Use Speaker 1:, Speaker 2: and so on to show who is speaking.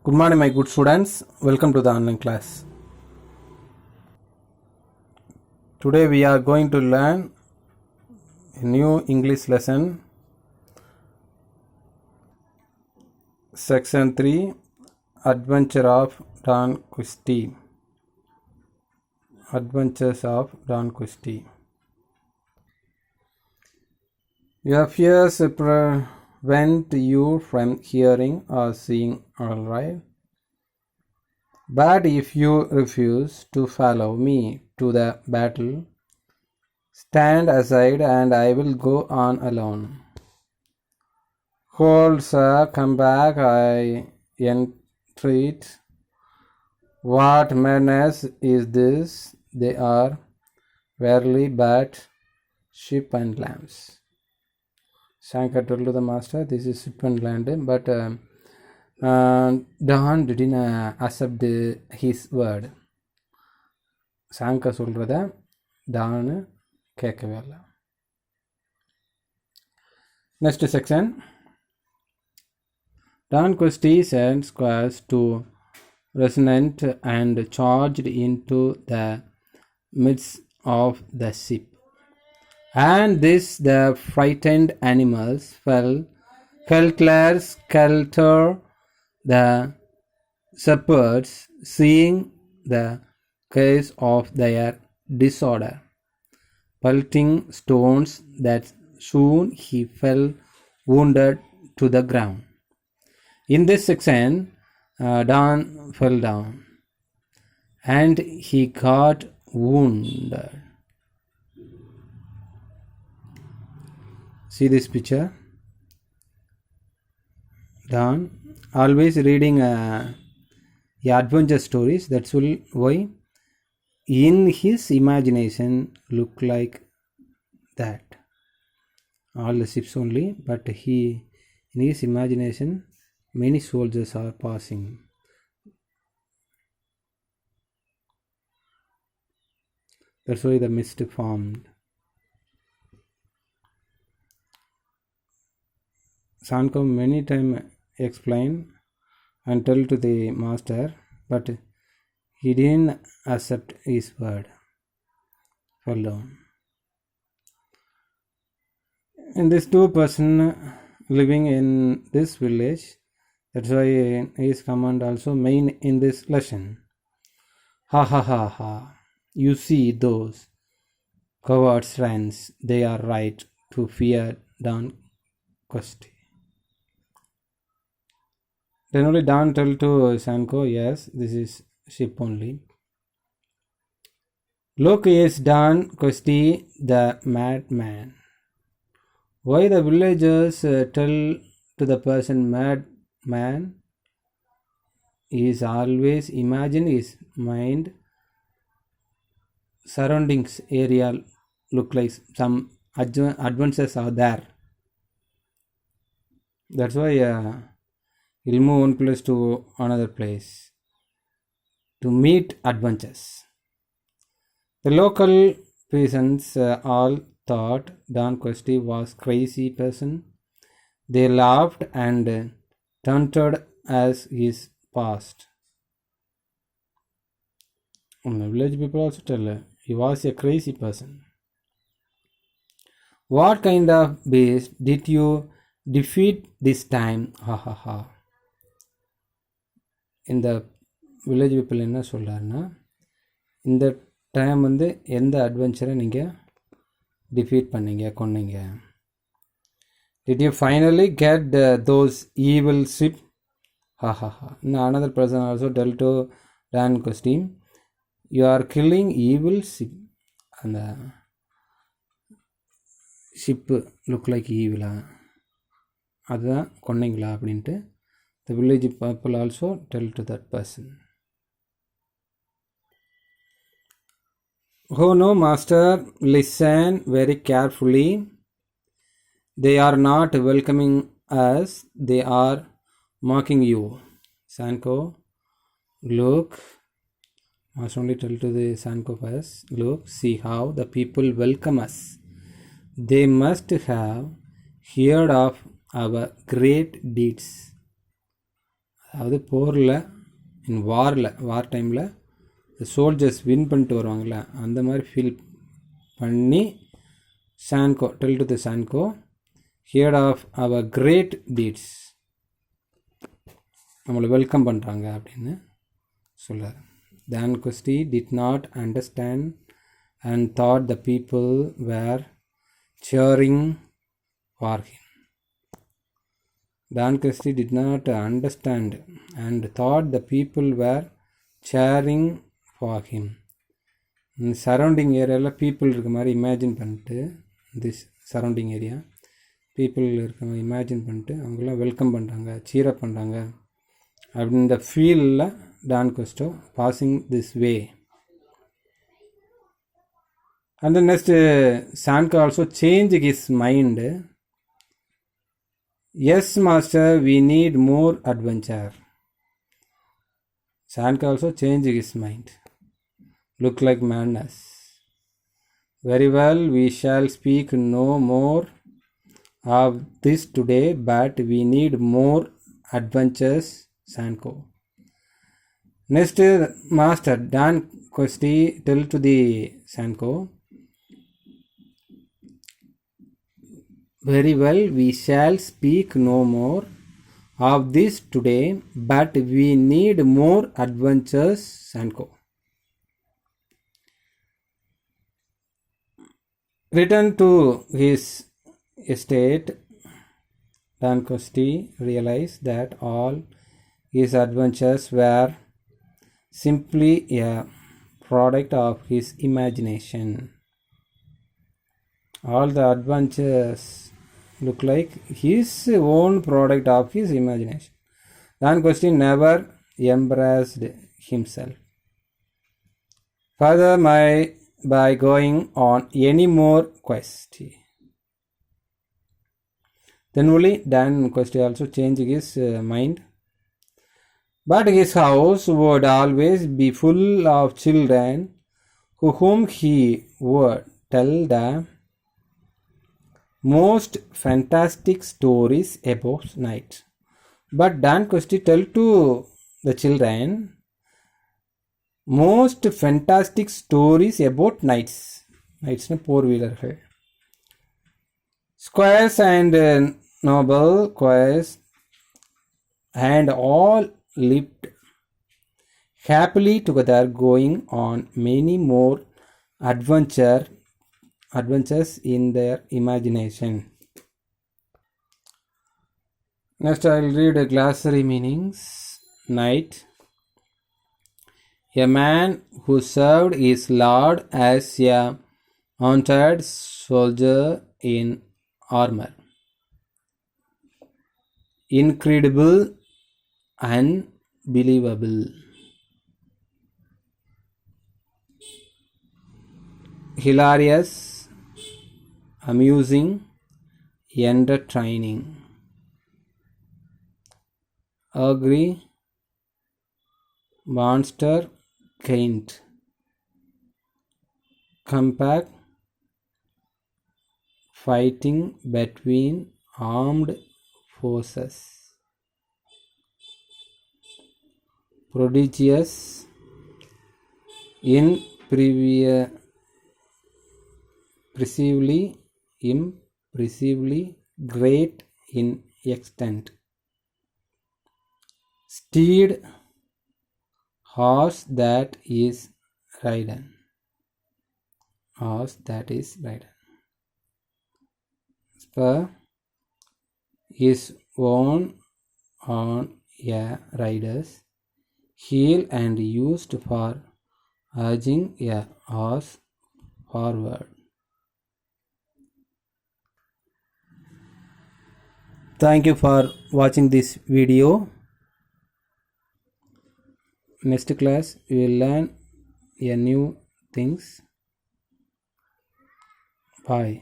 Speaker 1: Good morning, my good students. Welcome to the online class. Today we are going to learn a new English lesson, Section 3, Adventure of Don Quixote. Adventures of Don Quixote. Your fears prevent you from hearing or seeing, all right? But if you refuse to follow me to the battle, stand aside and I will go on alone. Hold, sir, come back, I entreat. What madness is this? They are verily but sheep and lambs. Shankar told to the master, this is sheep and lamb, but Don didn't accept his word. Shankar சொல்றத Don கேட்கவே இல்லை. Next section. Don Quixote sent squares to resonant and charged into the midst of the ship. And this the frightened animals fell helter-skelter. The shepherds, seeing the case of their disorder, pelting stones that soon he fell wounded to the ground. In this section, Don fell down and he got wounded. See this picture. Don always reading adventure stories. That's why in his imagination look like that. All the ships only, but in his imagination many soldiers are passing. That's why the mist formed. Sanko many times explain and tell to the master, but he didn't accept his word. Fell down. And these two persons living in this village, that's why his command also main in this lesson. Ha ha ha ha. You see those cowards friends, they are right to fear Don Quixote. Then only Don tell to Sanko, yes, this is ship only. Look, is Don Quixote the madman. Why the villagers tell to the person madman? He is always imagine his mind surroundings area look like some adventures are there. That's why he'll move one place to another place to meet adventures. The local peasants all thought Don Quixote was crazy person. They laughed and taunted as his past. The village people also tell he was a crazy person. What kind of beast did you defeat this time? Ha ha ha. இந்த village people என்ன சொல்கிறாருன்னா, இந்த time வந்து எந்த அட்வென்ச்சரை நீங்கள் defeat பண்ணீங்க, கொன்னீங்க. Did you finally get those evil ship? Ha ha ha. Now another person also tell to Don Quixote, you are killing evil ship. அந்த ship look like ஈவிலா, அதுதான் கொன்னீங்களா அப்படின்ட்டு the village people also tell to that person. Oh no, master, listen very carefully. They are not welcoming us, they are mocking you. Sanko, look, must only tell to the Sanko first. Look, see how the people welcome us. They must have heard of our great deeds. அதாவது போரில் வார் டைமில் soldiers win பண்ணிட்டு வருவாங்கள்ல, அந்த மாதிரி feel பண்ணி சான்கோ tell to the சான்கோ heard of our great deeds, நம்மளை வெல்கம் பண்ணுறாங்க அப்படின்னு சொல்கிறார். Dan Christie did not understand and thought the people were cheering for him. Dan Christie did not understand and thought the people were cheering for him. Surrounding ஏரியாவில் people இருக்க மாதிரி imagine பண்ணிட்டு, this surrounding area people இருக்க மாதிரி imagine பண்ணிட்டு அவங்களாம் welcome பண்ணுறாங்க, cheer up பண்ணுறாங்க அப்படின்னு இந்த ஃபீலில் Dan Costo passing this way. And the next Sanka also changed his mind. Yes master, we need more adventure. Sanka also changed his mind. Look like madness. Very well, we shall speak no more of this today, but we need more adventures, Sanko. Next, master Dan Christie tell to the Sanko, very well, we shall speak no more of this today, but we need more adventures, Sanko. Return to his estate, Dan Christie realized that all his adventures were simply a product of his imagination. All the adventures look like his own product of his imagination. Dan Christie never embraced himself further by going on any more quest. Then only Dan Christie also changed his mind. But his house would always be full of children to whom he would tell the most fantastic stories about night. But Dan Christie tell to the children most fantastic stories about nights. Nights na four-wheeler. Squires and noble squires and all lived happily together, going on many more adventures in their imagination. Next I will read a glossary meanings. Knight, a man who served his lord as a mounted soldier in armor. Incredible, unbelievable. Hilarious, amusing, entertaining. Ugly, monster, quaint. Compact, fighting between armed forces. Prodigious, impressively great in extent. Steed, horse that is ridden. Horse that is ridden. Spur is worn on a rider's heel and used for urging a horse forward. Thank you for watching this video. Next class we will learn a new things. Bye.